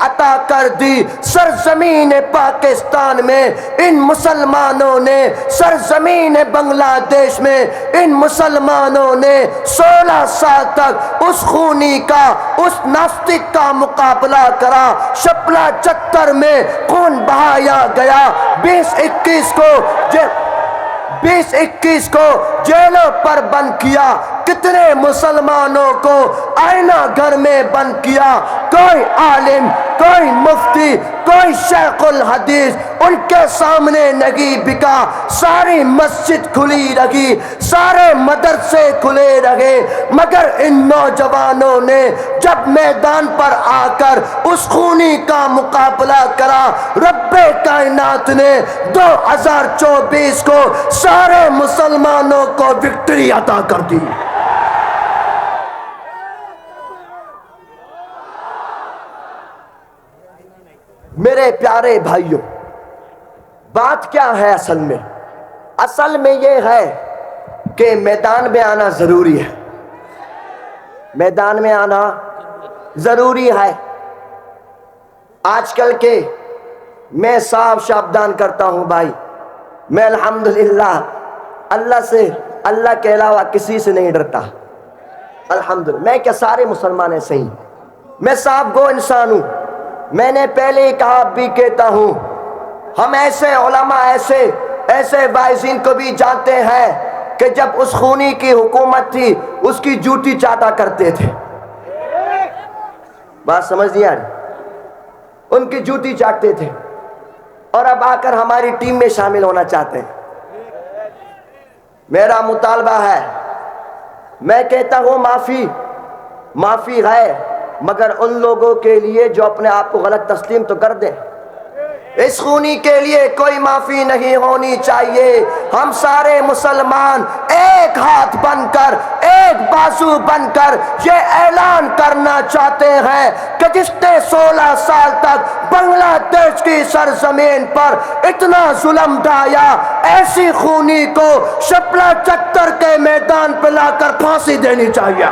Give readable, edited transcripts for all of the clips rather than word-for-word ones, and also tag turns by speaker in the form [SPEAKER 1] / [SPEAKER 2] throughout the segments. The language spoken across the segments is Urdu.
[SPEAKER 1] عطا کر دی۔ سرزمین پاکستان میں ان مسلمانوں نے، سرزمین بنگلہ دیش میں ان مسلمانوں نے 16 سال تک اس خونی کا، اس ناستک کا مقابلہ کرا۔ شپلا چتر میں خون بہایا گیا۔ 2021 کو جیلوں پر بند کیا۔ کتنے مسلمانوں کو آئینہ گھر میں بند کیا۔ کوئی عالم، کوئی مفتی، کوئی شیخ الحدیث ان کے سامنے نہیں بکا۔ ساری مسجد کھلی رہی، سارے مدرسے کھلے رہے، مگر ان نوجوانوں نے جب میدان پر آ کر اس خونی کا مقابلہ کرا، رب کائنات نے 2024 کو سارے مسلمانوں کو وکٹری عطا کر دی۔ میرے پیارے بھائیوں، بات کیا ہے اصل میں؟ اصل میں یہ ہے کہ میدان میں آنا ضروری ہے، میدان میں آنا ضروری ہے۔ آج کل کے میں صاف شابدان کرتا ہوں بھائی، میں الحمدللہ اللہ سے، اللہ کے علاوہ کسی سے نہیں ڈرتا الحمدللہ۔ میں کیا سارے مسلمان ایسے ہی؟ میں صاف گو انسان ہوں۔ میں نے پہلے ہی کہا، اب بھی کہتا ہوں، ہم ایسے علماء، ایسے واعظین کو بھی جانتے ہیں کہ جب اس خونی کی حکومت تھی اس کی جوتی چاٹا کرتے تھے۔ بات سمجھ نہیں آ رہی؟ ان کی جوتی چاٹتے تھے، اور اب آ کر ہماری ٹیم میں شامل ہونا چاہتے ہیں۔ میرا مطالبہ ہے، میں کہتا ہوں معافی ہے، مگر ان لوگوں کے لیے جو اپنے آپ کو غلط تسلیم تو کر دیں۔ اس خونی کے لیے کوئی معافی نہیں ہونی چاہیے۔ ہم سارے مسلمان ایک ہاتھ بن کر، ایک بازو بن کر یہ اعلان کرنا چاہتے ہیں کہ جس نے 16 سال تک بنگلہ دیش کی سرزمین پر اتنا ظلم ڈھایا، ایسی خونی کو شپلا چتر کے میدان پہ لا کر پھانسی دینی چاہیے۔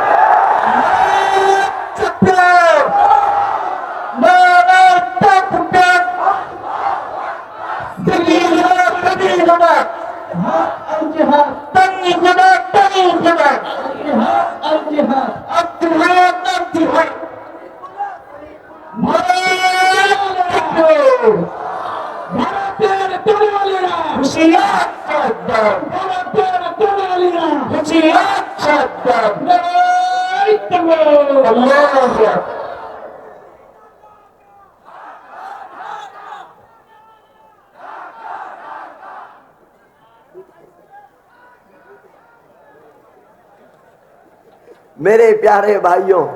[SPEAKER 1] میرے پیارے بھائیوں،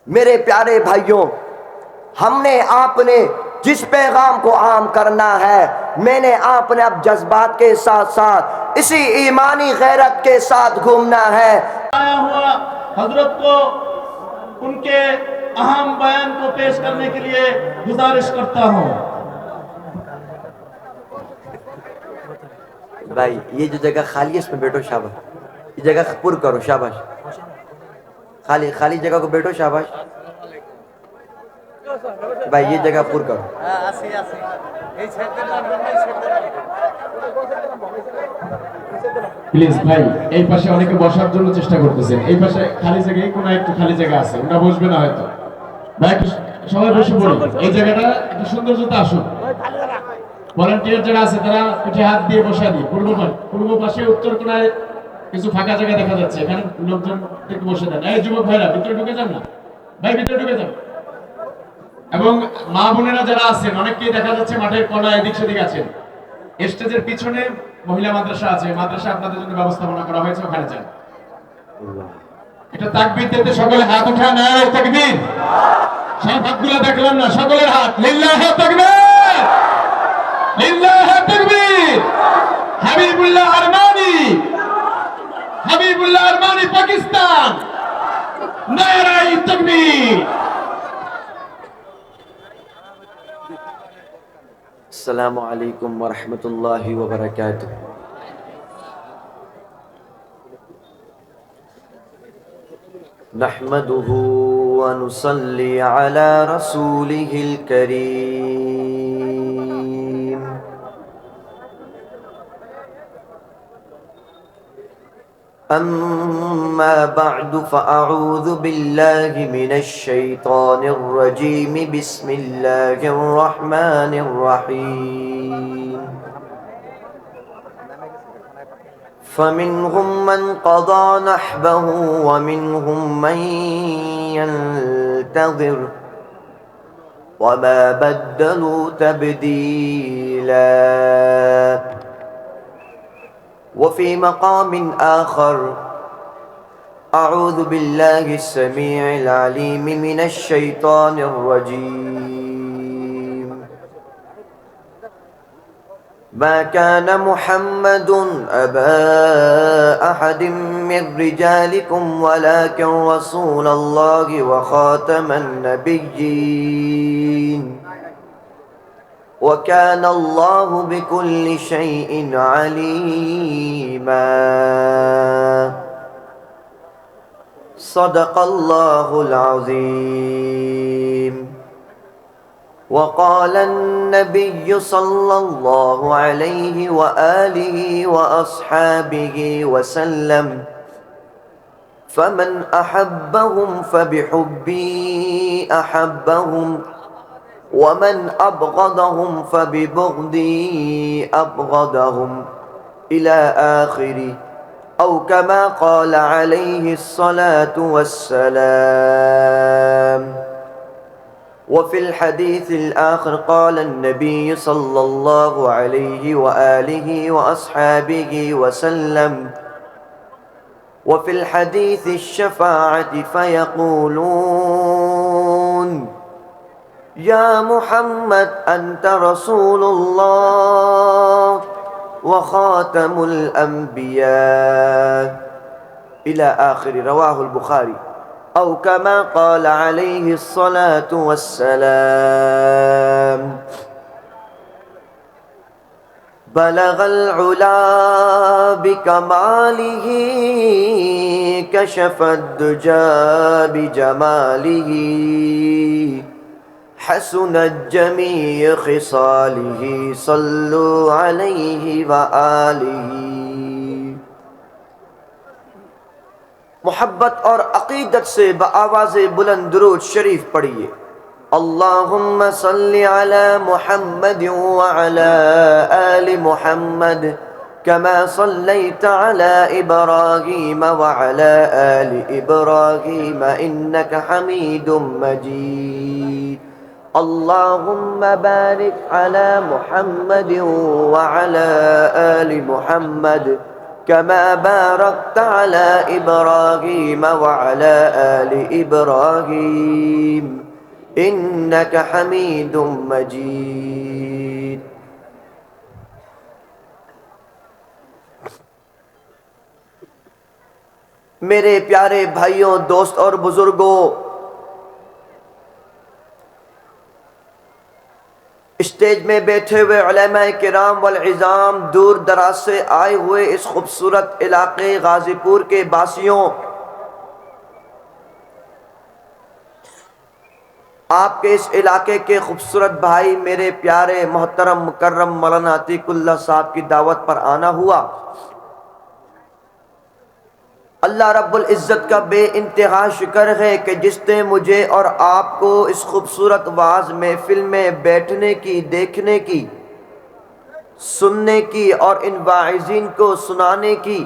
[SPEAKER 1] میرے پیارے بھائیوں، ہم نے، آپ نے جس پیغام کو عام کرنا ہے، میں نے، آپ نے اب جذبات کے ساتھ ساتھ اسی ایمانی غیرت کے ساتھ گھومنا ہے۔
[SPEAKER 2] آیا ہوا حضرت کو ان کے اہم بیان کو پیش کرنے کے لیے گزارش کرتا ہوں۔
[SPEAKER 1] بھائی یہ جو جگہ خالی ہے اس میں بیٹھو، شاباش۔ یہ جگہ پر کرو، شاباش۔ خالی جگہ کو بیٹھو، شاباش بھائی، یہ جگہ پر کرو۔
[SPEAKER 2] প্লিজ ভাই, এই পাশে অনেকে বসার জন্য চেষ্টা করতেছেন, এই পাশে খালি জায়গা, এই কোণায় একটু খালি জায়গা আছে, ওটা বসবে না হয়তো। ভাই একটু সবাই বসে পড়ুন, এই জায়গাটা একটু সৌন্দর্যতা আসুন। ভলান্টিয়ার যারা আছে তারা পিঠে হাত দিয়ে বসা দিই। পূর্ব পাশে উত্তর কোণায় কিছু ফাঁকা জায়গা দেখা যাচ্ছে, এখানে লোকজন একটু বসে দেন। এই যুবক ভাইরা ভিতরে ঢুকে যান না ভাই, ভিতরে ঢুকে যান। এবং মা বোনেরা যারা আছেন, অনেককেই দেখা যাচ্ছে মাঠের কোণায় এদিক সেদিক আছেন। স্টেজের পিছনে মহিলা মাদ্রাসা আছে, মাদ্রাসা আপনাদের জন্য ব্যবস্থাপনা করা হয়েছে, ওখানে যান। এটা তাকবীর দিতে সকলে হাত উঠান, নারে তাকবীর। সব হাতগুলো দেখলাম না, সকলের হাত। লিল্লাহি তাকবীর, লিল্লাহি তাকবীর। হাবিবুল্লাহ আরমানি পাকিস্তান, নারে তাকবীর।
[SPEAKER 1] السلام علیکم ورحمۃ اللہ وبرکاتہ۔ نحمده ونصلي على رسوله الكريم أما بعد فأعوذ بالله من الشيطان الرجيم بسم الله الرحمن الرحيم فمنهم من قضى نحبه ومنهم من ينتظر وما بدلوا تبديلا وفي مقام آخر أعوذ بالله السميع العليم من الشيطان الرجيم ما كان محمد أبا أحد من رجالكم ولكن رسول الله وخاتم النبيين وكان الله بكل شيء عليما صدق الله العظيم وقال النبي صلى الله عليه وآله وأصحابه وسلم فمن أحبهم فبحبي أحبهم ومن أبغضهم فببغضي أبغضهم إلى آخره أو كما قال عليه الصلاة والسلام وفي الحديث الآخر قال النبي صلى الله عليه وآله وأصحابه وسلم وفي الحديث الشفاعة فيقولون يا محمد أنت رسول الله وخاتم الأنبياء إلى آخر رواه البخاري أو كما قال عليه الصلاة والسلام بلغ العلا بكماله كشف الدجى بجماله حسنت جميع خصاله صلوا عليه وآله محبت اور عقیدت سے بآواز بلند درود شریف پڑھیے اللہم صلی علی محمد وعلی آل محمد كما صليت على إبراهيم وعلى آل إبراهيم إنك حميد مجيد اللهم بارك على محمد وعلى آل محمد كما باركت على إبراهيم وعلى آل إبراهيم إنك حميد مجيد میرے پیارے بھائیوں دوست اور بزرگوں اسٹیج میں بیٹھے ہوئے علماء کرام والعظام دور دراز سے آئے ہوئے اس خوبصورت علاقے غازی پور کے باسیوں آپ کے اس علاقے کے خوبصورت بھائی میرے پیارے محترم مکرم مولانا عتیق اللہ صاحب کی دعوت پر آنا ہوا اللہ رب العزت کا بے انتہا شکر ہے کہ جس نے مجھے اور آپ کو اس خوبصورت واعظ محفل میں بیٹھنے کی دیکھنے کی سننے کی اور ان واعظین کو سنانے کی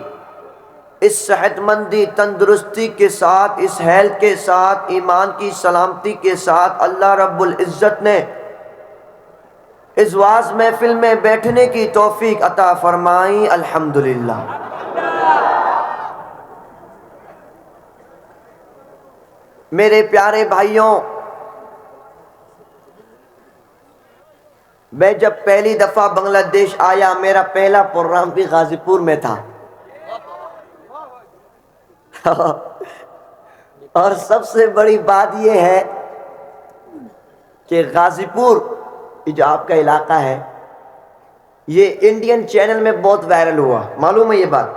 [SPEAKER 1] اس صحت مندی تندرستی کے ساتھ اس ہیلتھ کے ساتھ ایمان کی سلامتی کے ساتھ اللہ رب العزت نے اس واعظ محفل میں بیٹھنے کی توفیق عطا فرمائی الحمدللہ میرے پیارے بھائیوں میں جب پہلی دفعہ بنگلہ دیش آیا میرا پہلا پروگرام بھی غازی پور میں تھا اور سب سے بڑی بات یہ ہے کہ غازی پور جو آپ کا علاقہ ہے یہ انڈین چینل میں بہت وائرل ہوا، معلوم ہے یہ بات؟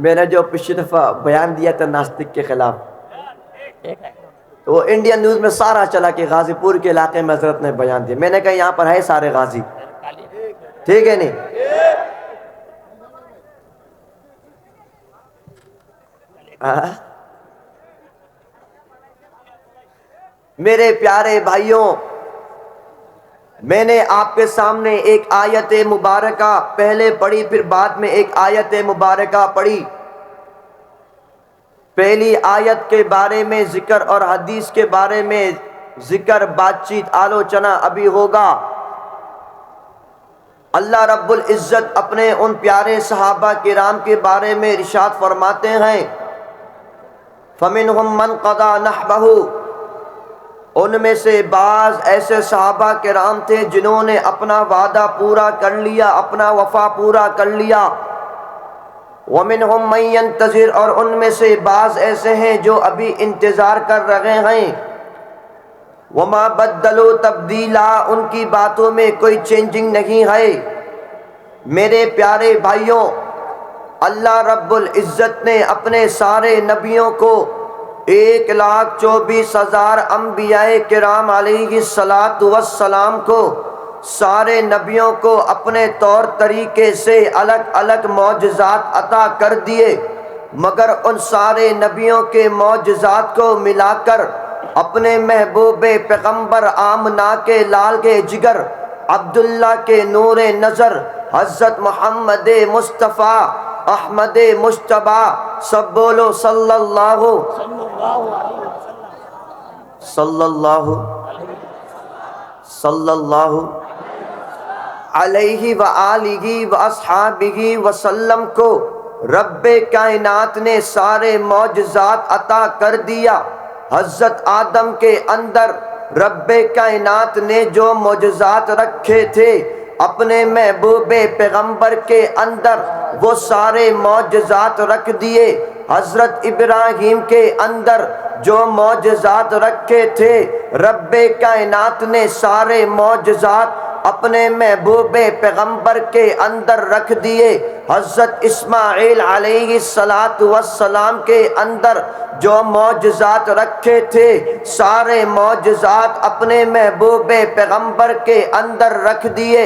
[SPEAKER 1] میں نے جو پچھلی دفعہ بیان دیا تھا ناستک کے خلاف، تو وہ انڈین نیوز میں سارا چلا کہ غازی پور کے علاقے میں حضرت نے بیان دیا. میں نے کہا یہاں پر ہے سارے غازی، ٹھیک ہے نہیں؟ میرے پیارے بھائیوں، میں نے آپ کے سامنے ایک آیت مبارکہ پہلے پڑھی، پھر بعد میں ایک آیت مبارکہ پڑھی. پہلی آیت کے بارے میں ذکر اور حدیث کے بارے میں ذکر، بات چیت، آلوچنا ابھی ہوگا. اللہ رب العزت اپنے ان پیارے صحابہ کرام کے بارے میں ارشاد فرماتے ہیں فَمِنْهُمْ مَنْ قَضَى نَحْبَهُ، ان میں سے بعض ایسے صحابہ کرام تھے جنہوں نے اپنا وعدہ پورا کر لیا، اپنا وفا پورا کر لیا. وَمِنْهُمْ مَنْ يَنْتَظِرُ، اور ان میں سے بعض ایسے ہیں جو ابھی انتظار کر رہے ہیں. وَمَا بَدَّلُوا تَبْدِيلًا، ان کی باتوں میں کوئی چینجنگ نہیں ہے. میرے پیارے بھائیوں، اللہ رب العزت نے اپنے سارے نبیوں کو 1,24,000 انبیاء کرام علیہ السلام کو، سارے نبیوں کو اپنے طور طریقے سے الگ الگ معجزات عطا کر دیے، مگر ان سارے نبیوں کے معجزات کو ملا کر اپنے محبوب پیغمبر آمنہ کے لال کے جگر عبداللہ کے نور نظر حضرت محمد مصطفیٰ احمد مجتبیٰ، سب بولو صلی اللہ علیہ وآلہ وآصحابہ وسلم کو رب کائنات نے سارے معجزات عطا کر دیا. حضرت آدم کے اندر رب کائنات نے جو معجزات رکھے تھے، اپنے محبوب پیغمبر کے اندر وہ سارے معجزات رکھ دیے. حضرت ابراہیم کے اندر جو معجزات رکھے تھے، رب کائنات نے سارے معجزات اپنے محبوب پیغمبر کے اندر رکھ دیے. حضرت اسماعیل علیہ السلام کے اندر جو معجزات رکھے تھے، سارے معجزات اپنے محبوب پیغمبر کے اندر رکھ دیے.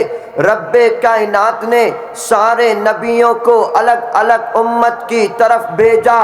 [SPEAKER 1] رب کائنات نے سارے نبیوں کو الگ الگ امت کی طرف بھیجا،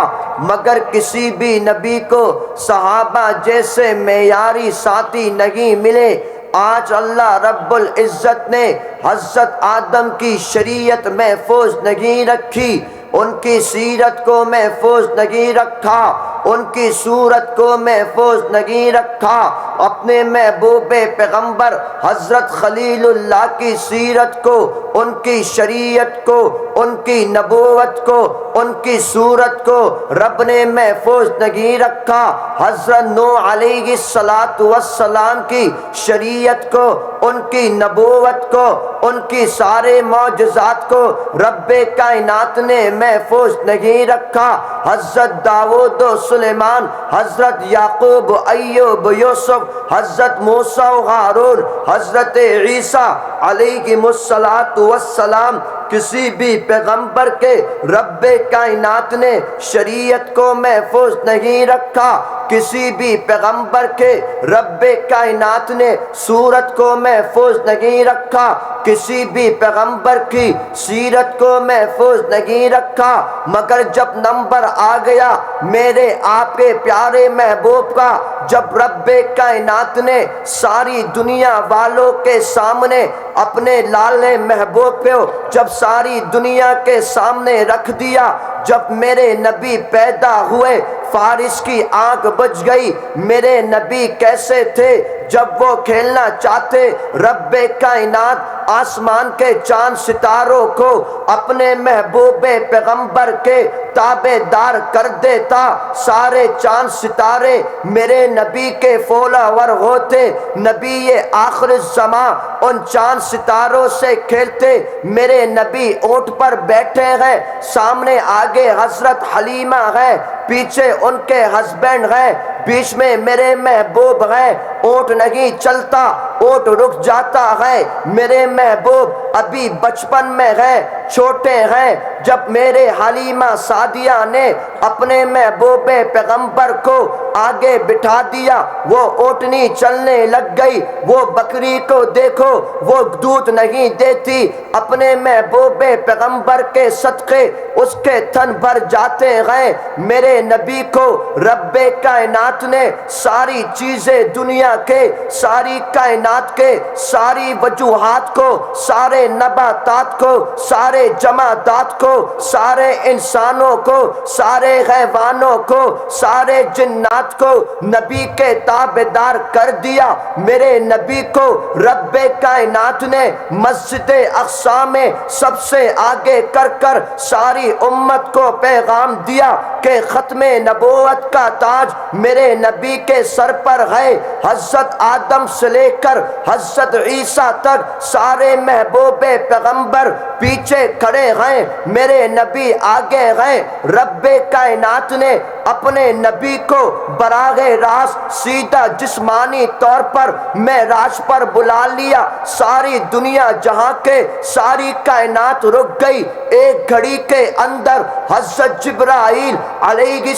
[SPEAKER 1] مگر کسی بھی نبی کو صحابہ جیسے معیاری ساتھی نہیں ملے. آج اللہ رب العزت نے حضرت آدم کی شریعت محفوظ نہیں رکھی، ان کی سیرت کو محفوظ نہیں رکھا، ان کی صورت کو محفوظ نہیں رکھا. اپنے محبوب پیغمبر حضرت خلیل اللہ کی سیرت کو، ان کی شریعت کو، ان کی نبوت کو، ان کی صورت کو رب نے محفوظ نہیں رکھا. حضرت نوح علیہ السلام کی شریعت کو، ان کی نبوت کو، ان کی سارے معجزات کو رب کائنات نے محفوظ نہیں رکھا. حضرت داؤد و سلیمان، حضرت یعقوب، ایوب، یوسف، حضرت موسیٰ و ہارون، حضرت عیسیٰ علیہ السلام، کسی بھی پیغمبر کے رب کائنات نے شریعت کو محفوظ نہیں رکھا. کسی بھی پیغمبر کے رب کائنات نے صورت کو محفوظ نہیں رکھا. کسی بھی پیغمبر کی سیرت کو محفوظ نہیں رکھا. مگر جب نمبر آ گیا میرے آپ کے پیارے محبوب کا، جب رب کائنات نے ساری دنیا والوں کے سامنے اپنے لال محبوب کو جب ساری دنیا کے سامنے رکھ دیا، جب میرے نبی پیدا ہوئے فارس کی آنکھ بج گئی. میرے نبی کیسے تھے؟ جب وہ کھیلنا چاہتے، رب کائنات آسمان کے چاند ستاروں کو اپنے محبوب پیغمبر کے تابع دار کر دیتا. سارے چاند ستارے میرے نبی کے فالوور ہوتے. نبی آخر الزمان ان چاند ستاروں سے کھیلتے. میرے نبی اونٹ پر بیٹھے ہیں، سامنے آگے حضرت حلیمہ ہے، پیچھے ان کے ہسبینڈ ہیں، بیچ میں میرے محبوب ہیں. اونٹ نہیں چلتا، اونٹ رک جاتا ہے. میرے محبوب ابھی بچپن میں ہیں چھوٹے ہیں، جب میرے حلیمہ سعدیہ نے اپنے محبوب پیغمبر کو آگے بٹھا دیا، وہ اونٹنی چلنے لگ گئی۔ وہ بکری کو دیکھو، وہ دودھ نہیں دیتی، اپنے محبوب پیغمبر کے صدقے اس کے تھن بھر جاتے ہیں۔ میرے نبی کو رب کائنات نے ساری چیزیں دنیا کے، ساری کائنات کے، ساری وجوہات کو، سارے نباتات کو، سارے جمادات کو، سارے انسانوں کو، سارے حیوانوں کو، سارے جنات کو نبی کے تابعدار کر دیا۔ میرے نبی کو رب کائنات نے مسجد اقصی میں سب سے آگے کر کر ساری امت کو پیغام دیا کہ ختم نبوت کا تاج میرے نبی کے سر پر ہے۔ حضرت آدم سے لے کر حضرت عیسیٰ تک سارے محبوب پیغمبر پیچھے کھڑے ہیں، میرے نبی آگے ہیں۔ رب کائنات نے اپنے نبی کو براہ راست سیدھا جسمانی طور پر معراج پر بلا لیا۔ ساری دنیا جہاں کے ساری کائنات رک گئی۔ ایک گھڑی کے اندر حضرت جبرائیل علیہ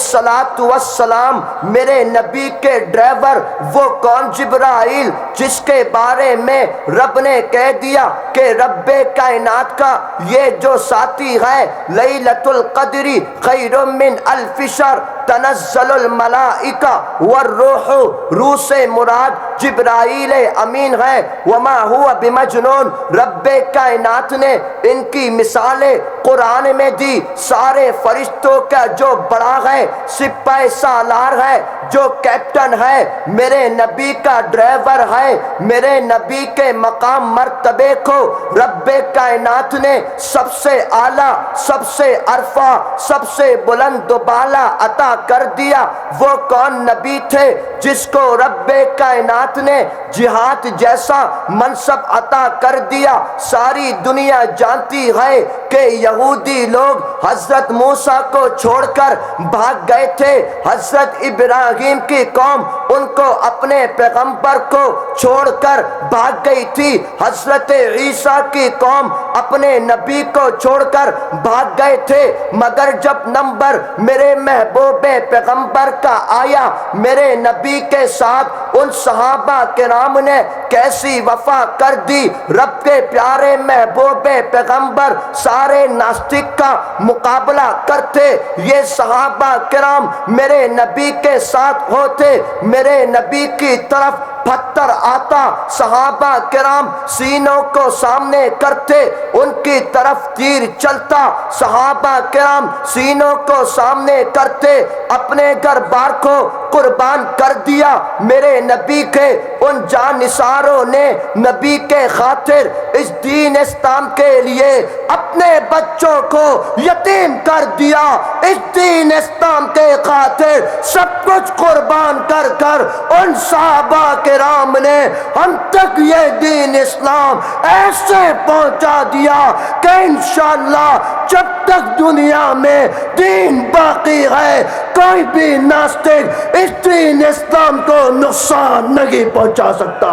[SPEAKER 1] السلام میرے نبی کے ڈرائیور، وہ کون جبرائیل جس کے بارے میں رب نے کہہ دیا کہ رب کائنات کا یہ جو ساتھی ہے، لیلۃ القدر خیر من الف شہر تنزل الملائکہ والروح، روح سے مراد جبرائیل امین ہے۔ وما ہوا بمجنون، رب کائنات نے ان کی مثالیں قرآن میں دی۔ سارے فرشتوں کا جو بڑا ہے، سپاہ سالار ہے، جو کیپٹن ہے، میرے نبی کا ڈرائیور ہے۔ میرے نبی کے مقام مرتبے کو رب کائنات نے سب سے اعلیٰ، سب سے عرفہ، سب سے بلند و بالا عطا کر دیا۔ وہ کون نبی تھے جس کو رب کائنات نے جہاد جیسا منصب عطا کر دیا؟ ساری دنیا جانتی ہے کہ یہودی لوگ حضرت موسیٰ کو چھوڑ کر بھاگ گئے تھے۔ حضرت ابراہیم کی قوم ان کو اپنے پیغمبر کو چھوڑ کر بھاگ گئی تھی۔ حضرت عیسیٰ کی قوم اپنے نبی کو چھوڑ کر بھاگ گئے تھے، مگر جب نمبر میرے محبوب پیغمبر کا آیا، میرے نبی کے ساتھ ان صحابہ کرام نے کیسی وفا کر دی۔ رب کے پیارے محبوب پیغمبر سارے ناستک کا مقابلہ کرتے، یہ صحابہ کرام میرے نبی کے ساتھ ہوتے، میرے نبی کی طرف پتھر آتا، صحابہ کرام سینوں کو سامنے کرتے، ان کی طرف تیر چلتا، صحابہ کرام سینوں کو سامنے کرتے، اپنے گھر بار کو قربان کر دیا۔ میرے نبی کے ان جانثاروں نے نبی کے خاطر اس دین اسلام کے لیے اپنے بچوں کو یتیم کر دیا۔ اس دین اسلام کے خاطر سب کچھ قربان کر کر ان صحابہ کرام نے ہم تک یہ دین اسلام ایسے پہنچا دیا کہ انشاءاللہ جب تک دنیا میں دین باقی ہے، کوئی بھی ناستک اس دین اسلام کو نقصان نہیں پہنچا سکتا۔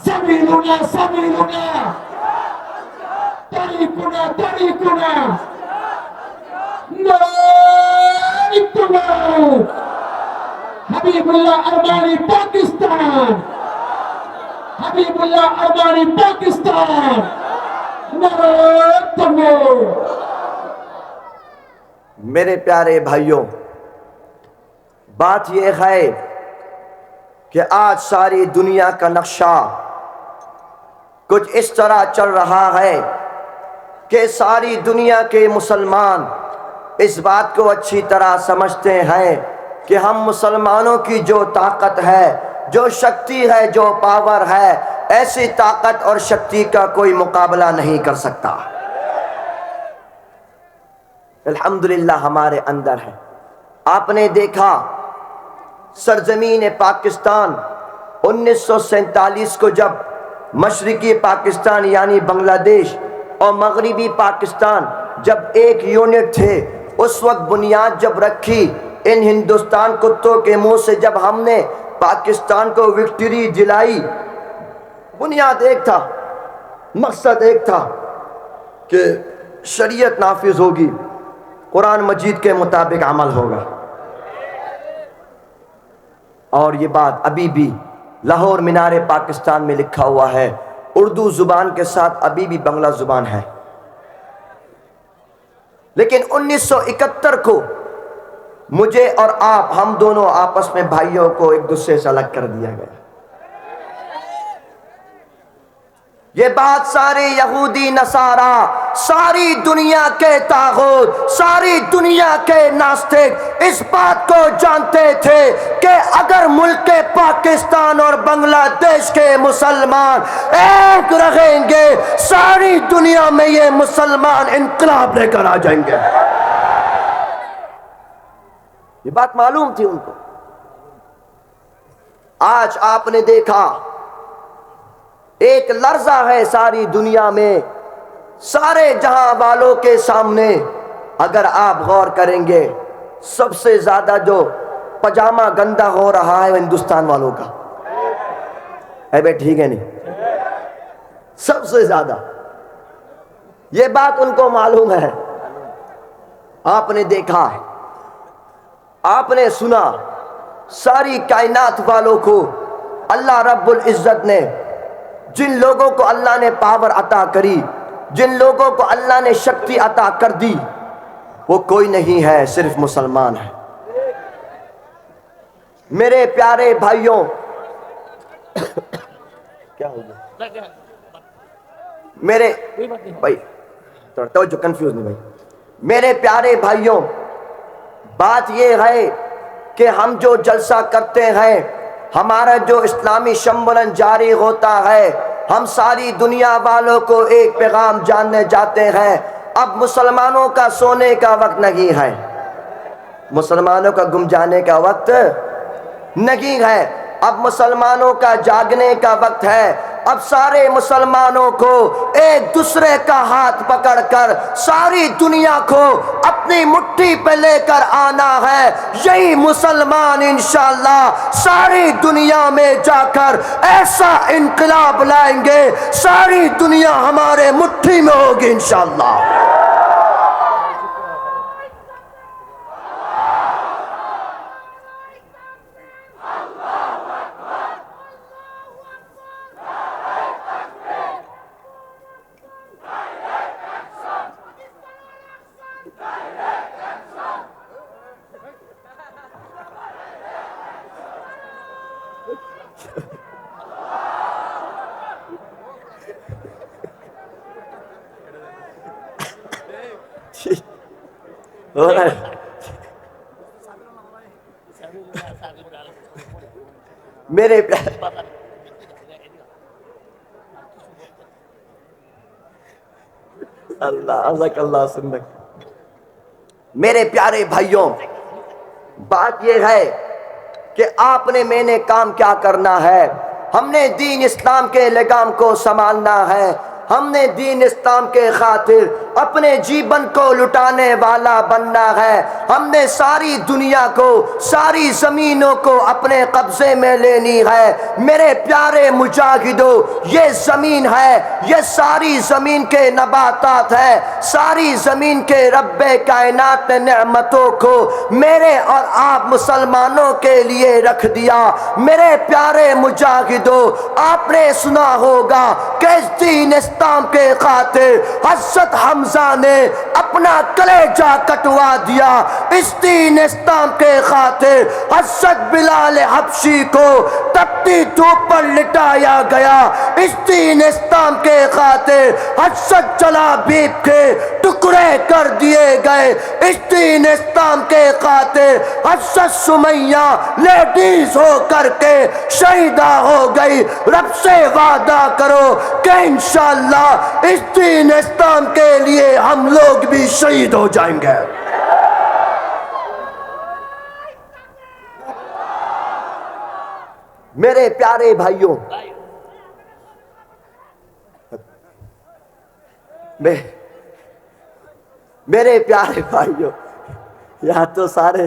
[SPEAKER 2] سبیلنا سبیلنا طریقنا طریقنا حبیب اللہ ارمانی پاکستان، حبیب اللہ ارمانی پاکستان، نعرہ تکبیر۔
[SPEAKER 1] میرے پیارے بھائیوں، بات یہ ہے کہ آج ساری دنیا کا نقشہ کچھ اس طرح چل رہا ہے کہ ساری دنیا کے مسلمان اس بات کو اچھی طرح سمجھتے ہیں کہ ہم مسلمانوں کی جو طاقت ہے، جو شکتی ہے، جو پاور ہے، ایسی طاقت اور شکتی کا کوئی مقابلہ نہیں کر سکتا۔ الحمدللہ ہمارے اندر ہے۔ آپ نے دیکھا سرزمین پاکستان 1947 کو جب مشرقی پاکستان یعنی بنگلہ دیش اور مغربی پاکستان جب ایک یونٹ تھے، اس وقت بنیاد جب رکھی، ان ہندوستان کتوں کے منہ سے جب ہم نے پاکستان کو وکٹری دلائی، بنیاد ایک تھا، مقصد ایک تھا کہ شریعت نافذ ہوگی، قرآن مجید کے مطابق عمل ہوگا۔ اور یہ بات ابھی بھی لاہور مینار پاکستان میں لکھا ہوا ہے، اردو زبان کے ساتھ ابھی بھی بنگلہ زبان ہے۔ لیکن 1971 کو مجھے اور آپ، ہم دونوں آپس میں بھائیوں کو ایک دوسرے سے الگ کر دیا گیا۔ یہ بات سارے یہودی نصارہ، ساری دنیا کے طاغوت، ساری دنیا کے ناستک اس بات کو جانتے تھے کہ اگر ملک پاکستان اور بنگلہ دیش کے مسلمان ایک رہیں گے، ساری دنیا میں یہ مسلمان انقلاب لے کر آ جائیں گے۔ یہ بات معلوم تھی ان کو۔ آج آپ نے دیکھا ایک لرزہ ہے ساری دنیا میں، سارے جہاں والوں کے سامنے اگر آپ غور کریں گے، سب سے زیادہ جو پجامہ گندا ہو رہا ہے وہ ہندوستان والوں کا ہے۔ بھائی ٹھیک ہے نہیں؟ سب سے زیادہ یہ بات ان کو معلوم ہے۔ آپ نے دیکھا، آپ نے سنا، ساری کائنات والوں کو اللہ رب العزت نے، جن لوگوں کو اللہ نے پاور عطا کری، جن لوگوں کو اللہ نے شکتی عطا کر دی، وہ کوئی نہیں ہے، صرف مسلمان ہے۔ میرے پیارے بھائیوں، کیا ہو گیا میرے بھائی، تھوڑا توجہ، کنفیوز نہیں بھائی۔ میرے پیارے بھائیوں، بات یہ ہے کہ ہم جو جلسہ کرتے ہیں، ہمارا جو اسلامی شمولن جاری ہوتا ہے، ہم ساری دنیا والوں کو ایک پیغام جاننے جاتے ہیں۔ اب مسلمانوں کا سونے کا وقت نہیں ہے، مسلمانوں کا گم جانے کا وقت نہیں ہے، اب مسلمانوں کا جاگنے کا وقت ہے۔ اب سارے مسلمانوں کو ایک دوسرے کا ہاتھ پکڑ کر ساری دنیا کو اپنی مٹھی پہ لے کر آنا ہے۔ یہی مسلمان انشاءاللہ ساری دنیا میں جا کر ایسا انقلاب لائیں گے، ساری دنیا ہمارے مٹھی میں ہوگی انشاءاللہ۔ میرے اللہ سنک، میرے پیارے بھائیوں، بات یہ ہے کہ آپ نے، میں نے کام کیا کرنا ہے؟ ہم نے دین اسلام کے لگام کو سنبھالنا ہے۔ ہم نے دین اسلام کے خاطر اپنے جیون کو لٹانے والا بننا ہے۔ ہم نے ساری دنیا کو، ساری زمینوں کو اپنے قبضے میں لینی ہے۔ میرے پیارے مجاہدوں، یہ زمین ہے، یہ ساری زمین کے نباتات ہے، ساری زمین کے رب کائنات نے نعمتوں کو میرے اور آپ مسلمانوں کے لیے رکھ دیا۔ میرے پیارے مجاہدوں، آپ نے سنا ہوگا کہ اس دین اسلام کے خاطر حضرت حمزہ نے اپنا کلیجہ کٹوا دیا، اس دین اسلام کے خاطر حضرت بلال حبشی کو تپتی دھوپ پر لٹایا گیا، اس دین اسلام کے خاطر حضرت جلابیب کے ٹکڑے کر دیے گئے، اس دین اسلام کے خاطر حضرت سمیہ لیڈیز ہو کر کے شہیدہ ہو گئی۔ رب سے وعدہ کرو کہ انشاءاللہ اس دین اسلام کے لیے ہم لوگ بھی شہید ہو جائیں گے۔ میرے پیارے بھائیوں، میرے پیارے بھائیوں، یہاں تو سارے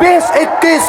[SPEAKER 1] 20-21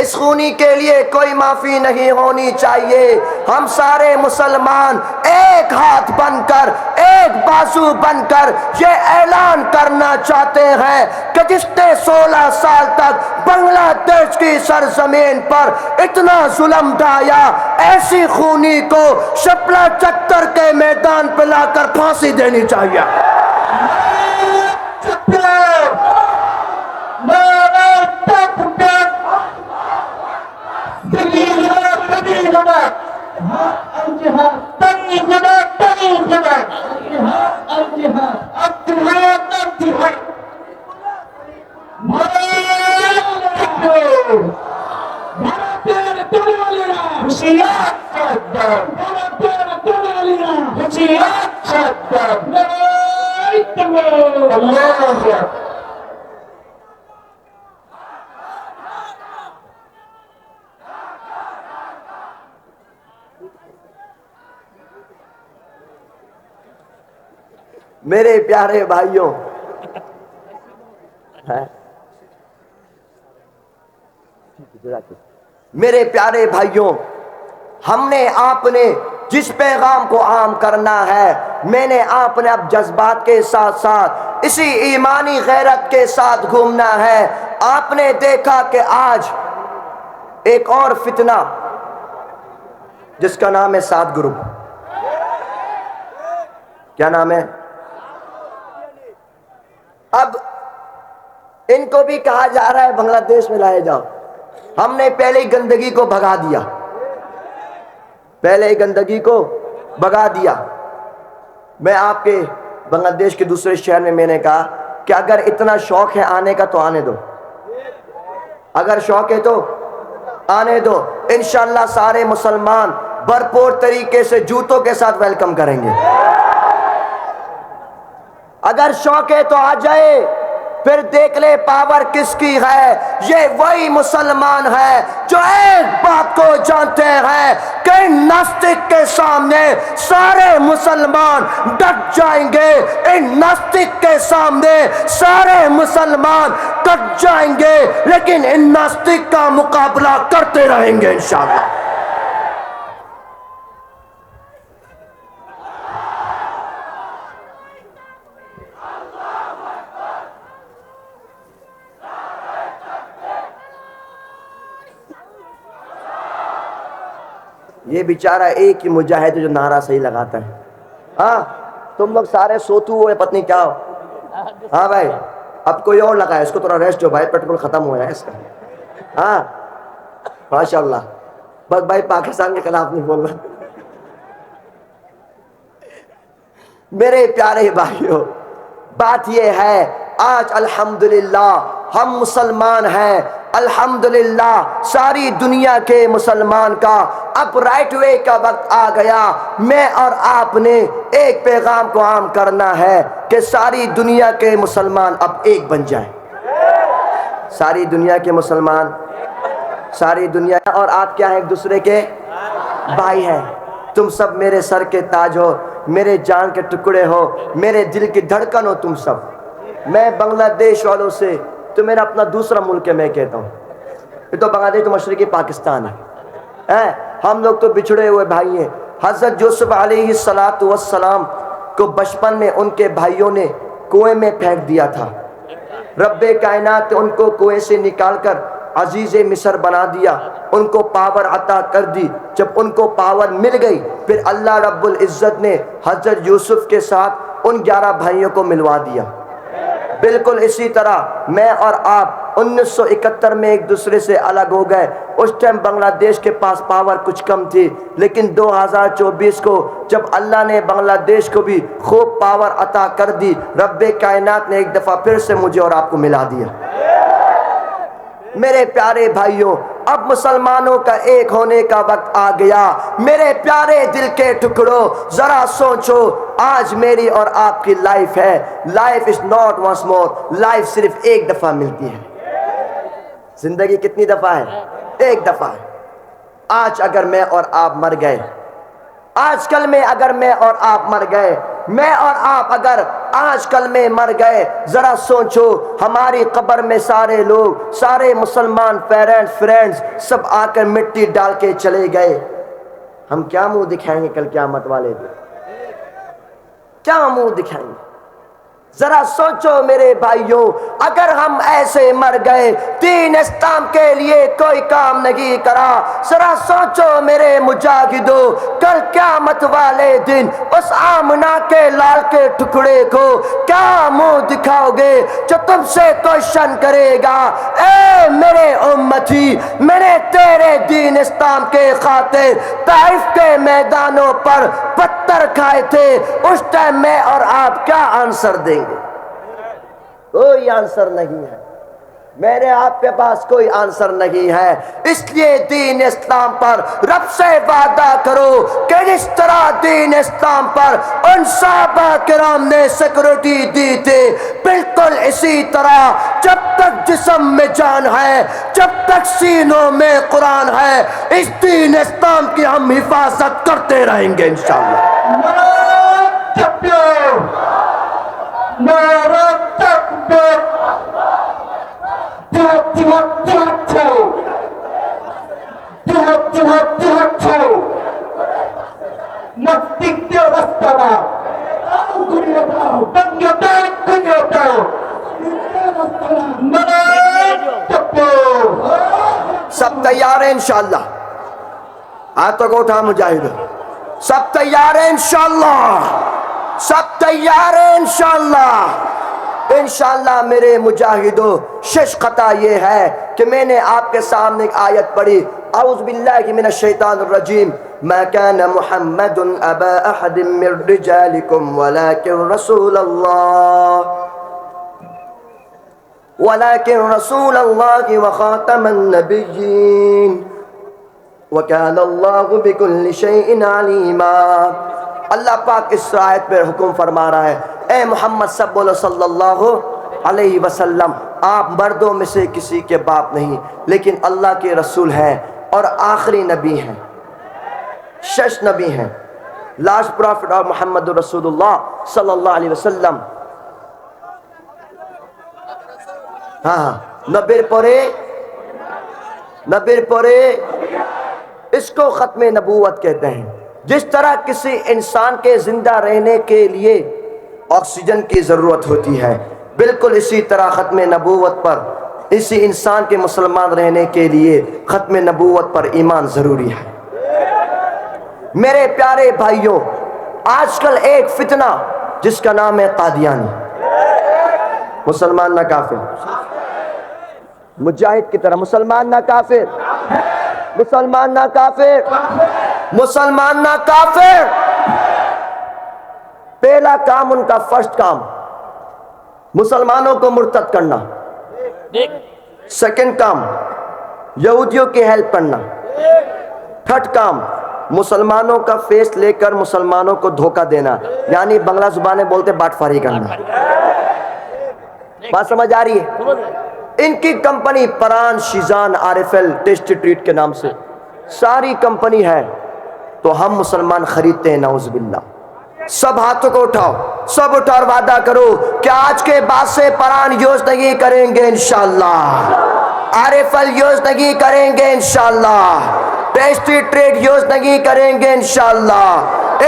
[SPEAKER 1] اس خونی کے لیے کوئی معافی نہیں ہونی چاہیے. ہم سارے مسلمان ایک ہاتھ بن کر ایک بازو بن کر یہ اعلان کرنا چاہتے ہیں کہ جس نے 16 سال تک بنگلہ دیش کی سرزمین پر اتنا ظلم ڈھایا، ایسی خونی کو شپلا چتر کے میدان پہ لا کر پھانسی دینی چاہیے. میرے پیارے بھائیوں، میرے پیارے بھائیوں، ہم نے آپ نے جس پیغام کو عام کرنا ہے، میں نے آپ نے اب جذبات کے ساتھ ساتھ اسی ایمانی غیرت کے ساتھ گھومنا ہے. آپ نے دیکھا کہ آج ایک اور فتنہ جس کا نام ہے 7 گروپ. کیا نام ہے؟ اب ان کو بھی کہا جا رہا ہے بنگلہ دیش میں لائے جاؤ. ہم نے پہلے ہی گندگی کو بھگا دیا، پہلے ہی گندگی کو بھگا دیا. میں آپ کے بنگلہ دیش کے دوسرے شہر میں نے کہا کہ اگر اتنا شوق ہے آنے کا تو آنے دو، اگر شوق ہے تو آنے دو. انشاءاللہ سارے مسلمان بھرپور طریقے سے جوتوں کے ساتھ ویلکم کریں گے. اگر شوق ہے تو آ جائے، پھر دیکھ لے پاور کس کی ہے. یہ وہی مسلمان ہے جو ایک بات کو جانتے ہیں کہ ناستک کے سامنے سارے مسلمان ڈٹ جائیں گے، ان ناستک کے سامنے سارے مسلمان ڈٹ جائیں گے، لیکن ان ناستک کا مقابلہ کرتے رہیں گے انشاءاللہ. یہ بیچارہ ایک ہی مجاہد جو نعرہ صحیح لگاتا ہے. ہاں تم لوگ سارے سوتو ہوئے پتہ نہیں کیا ہو. ہاں بھائی اب کوئی اور لگا ہے، اس کو تھوڑا ریسٹ ہو بھائی، پیٹرول ختم ہوا ہے اس کا. ہاں ماشاءاللہ. بس بھائی پاکستان کے خلاف نہیں بول رہا. میرے پیارے بھائیوں، بات یہ ہے آج الحمدللہ ہم مسلمان ہیں. الحمدللہ ساری دنیا کے مسلمان کا اب رائٹ وے کا وقت آ گیا. میں اور آپ نے ایک پیغام کو عام کرنا ہے کہ ساری دنیا کے مسلمان اب ایک بن جائیں. ساری دنیا کے مسلمان، ساری دنیا، اور آپ کیا ہیں؟ ایک دوسرے کے بھائی ہیں. تم سب میرے سر کے تاج ہو، میرے جان کے ٹکڑے ہو، میرے دل کی دھڑکن ہو تم سب. میں بنگلہ دیش والوں سے، تو میرا اپنا دوسرا ملک ہے، میں کہتا ہوں یہ تو بنگلہ دیش تو مشرقی پاکستان ہے. ہم لوگ تو بچھڑے ہوئے بھائی ہیں. حضرت یوسف علیہ السلام کو بچپن میں ان کے بھائیوں نے کنویں میں پھینک دیا تھا. رب کائنات نے ان کو کنویں سے نکال کر عزیز مصر بنا دیا، ان کو پاور عطا کر دی. جب ان کو پاور مل گئی پھر اللہ رب العزت نے حضرت یوسف کے ساتھ ان 11 بھائیوں کو ملوا دیا. بالکل اسی طرح میں اور آپ 1971 میں ایک دوسرے سے الگ ہو گئے. اس ٹائم بنگلہ دیش کے پاس پاور کچھ کم تھی، لیکن 2024 کو جب اللہ نے بنگلہ دیش کو بھی خوب پاور عطا کر دی، رب کائنات نے ایک دفعہ پھر سے مجھے اور آپ کو ملا دیا. میرے پیارے بھائیوں، اب مسلمانوں کا ایک ہونے کا وقت آ گیا. میرے پیارے دل کے ٹکڑوں، ذرا سوچو آج میری اور آپ کی لائف ہے. Life is not once more. Life صرف ایک دفعہ ملتی ہے. زندگی کتنی دفعہ ہے؟ ایک دفعہ ہے. آج اگر میں اور آپ مر گئے، آج کل میں اگر میں اور آپ مر گئے، میں اور آپ اگر آج کل میں مر گئے. ذرا سوچو ہماری قبر میں سارے لوگ, سارے مسلمان پیرنٹس فرینڈز سب آ کر مٹی ڈال کے چلے گئے. ہم کیا منہ دکھائیں گے کل قیامت والے دن؟ کیا منہ دکھائیں گے؟ ذرا سوچو میرے بھائیوں, اگر ہم ایسے مر گئے, دین اسلام کے لیے کوئی کام نہیں کرا, ذرا سوچو میرے مجاہدوں, کل قیامت والے دن اس آمنہ کے لال کے ٹکڑے کو کیا منہ دکھاؤ گے جو تم سے کوشچن کرے گا, اے میرے امتی, میں نے تیرے دین اسلام کے خاطر طائف کے میدانوں پر پتھر کھائے تھے, اس ٹائم میں اور آپ کیا آنسر دیں گے؟ کوئی آنسر نہیں ہے. میرے آپ کے پاس کوئی آنسر نہیں ہے. اس لیے دین اسلام پر رب سے وعدہ کرو کہ جس طرح دین اسلام پر ان صحابہ کرام نے سیکورٹی دی تھی, بالکل اسی طرح جب تک جسم میں جان ہے, جب تک سینوں میں قرآن ہے, اس دین اسلام کی ہم حفاظت کرتے رہیں گے انشاءاللہ.
[SPEAKER 3] نعرہ تکبیر,
[SPEAKER 1] سب تیار ہیں انشاءاللہ؟ ہاتھوں کو اٹھا مجاہدوں, سب تیار ہیں انشاءاللہ؟ سب تیار ہیں انشاءاللہ؟ انشاءاللہ میرے مجاہدوں, شش خطا یہ ہے کہ میں نے آپ کے سامنے ایک آیت پڑھی, اعوذ باللہ من الشیطان الرجیم, ما كان محمد ابا احد من رجالکم ولكن رسول اللہ وخاتم النبیین وكان اللہ بكل شیء علیما. اللہ پاک اس آیت پر حکم فرما رہا ہے, اے محمد سب بولو صلی اللہ علیہ وسلم, آپ مردوں میں سے کسی کے باپ نہیں, لیکن اللہ کے رسول ہیں اور آخری نبی ہیں. شش نبی ہیں, لاسٹ پروفٹ آف محمد رسول اللہ صلی اللہ علیہ وسلم. ہاں, نبیر پورے اس کو ختم نبوت کہتے ہیں. جس طرح کسی انسان کے زندہ رہنے کے لیے آکسیجن کی ضرورت ہوتی ہے, بالکل اسی طرح ختم نبوت پر, اسی انسان کے مسلمان رہنے کے لیے ختم نبوت پر ایمان ضروری ہے. میرے پیارے بھائیوں, آج کل ایک فتنہ جس کا نام ہے قادیانی, مسلمان نہ کافر, مجاہد کی طرح مسلمان نہ کافر, مسلمان نہ کافر, مسلمان نہ کافر. پہلا کام ان کا, فرسٹ کام مسلمانوں کو مرتد کرنا, سیکنڈ کام یہودیوں کی ہیلپ کرنا, تھرڈ کام مسلمانوں کا فیس لے کر مسلمانوں کو دھوکہ دینا, یعنی بنگلہ زبانیں بولتے باٹ فاری کرنا. بات سمجھ آ رہی ہے؟ ان کی کمپنی پران, شیزان, RFL, ٹیسٹ ٹریٹ کے نام سے ساری کمپنی ہے, تو ہم مسلمان خریدتے ہیں نعوذ باللہ. سب ہاتھوں کو اٹھاؤ, سب اٹھا اور وعدہ کرو کہ آج کے بعد سے پران یوز نہیں کریں گے انشاءاللہ, RFL یوز نہیں کریں گے انشاءاللہ, ٹیسٹی ٹریڈ یوز نہیں کریں گے انشاءاللہ,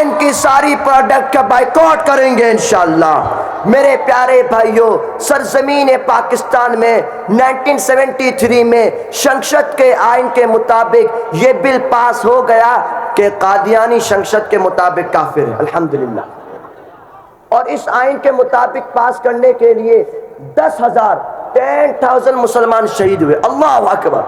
[SPEAKER 1] ان کی ساری پروڈکٹ کا بائیکاٹ کریں گے انشاءاللہ. میرے پیارے بھائیوں, سرزمین پاکستان میں 1973 میں شنشد کے آئین کے مطابق یہ بل پاس ہو گیا کہ قادیانی شنشد کے مطابق کافر ہے, الحمدللہ. اور اس آئین کے مطابق پاس کرنے کے لیے 10,000 مسلمان شہید ہوئے. اللہ اکبر.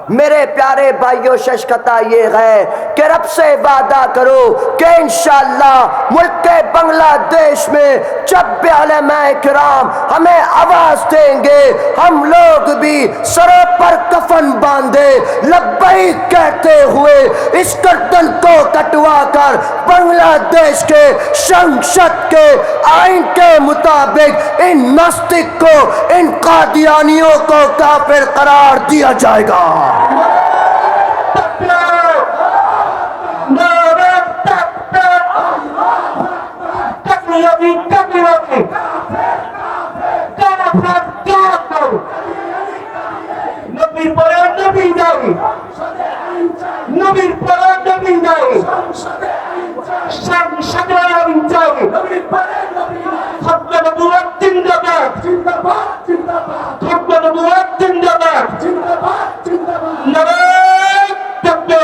[SPEAKER 1] میرے پیارے بھائیوں, شش خطا یہ ہے کہ رب سے وعدہ کرو کہ انشاءاللہ ملک بنگلہ دیش میں جب بھی علماء کرام ہمیں آواز دیں گے, ہم لوگ بھی سروں پر کفن باندھے لبیک کہتے ہوئے اس گردن کو کٹوا کر بنگلہ دیش کے شنشد کے آئین کے مطابق ان ناستک کو, ان قادیانیوں کو کافر قرار دیا جائے گا.
[SPEAKER 3] نعرہ تکبیر, নবী নাই নবীর পরে নবী নাই সংসদে আইন চাই খতমে নবুয়ত জিন্দাবাদ খতমে নবুয়ত জিন্দাবাদ নারায়ে তাকবীর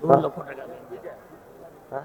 [SPEAKER 4] 2 লক্ষ টাকা হ্যাঁ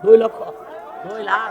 [SPEAKER 4] 2 লক্ষ 2 লাখ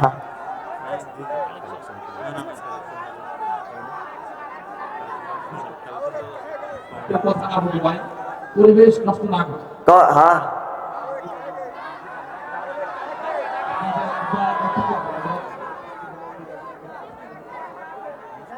[SPEAKER 1] হ্যাঁ
[SPEAKER 2] কথা না বলি ভাই, পরিবেশ নষ্ট না করে।
[SPEAKER 1] হ্যাঁ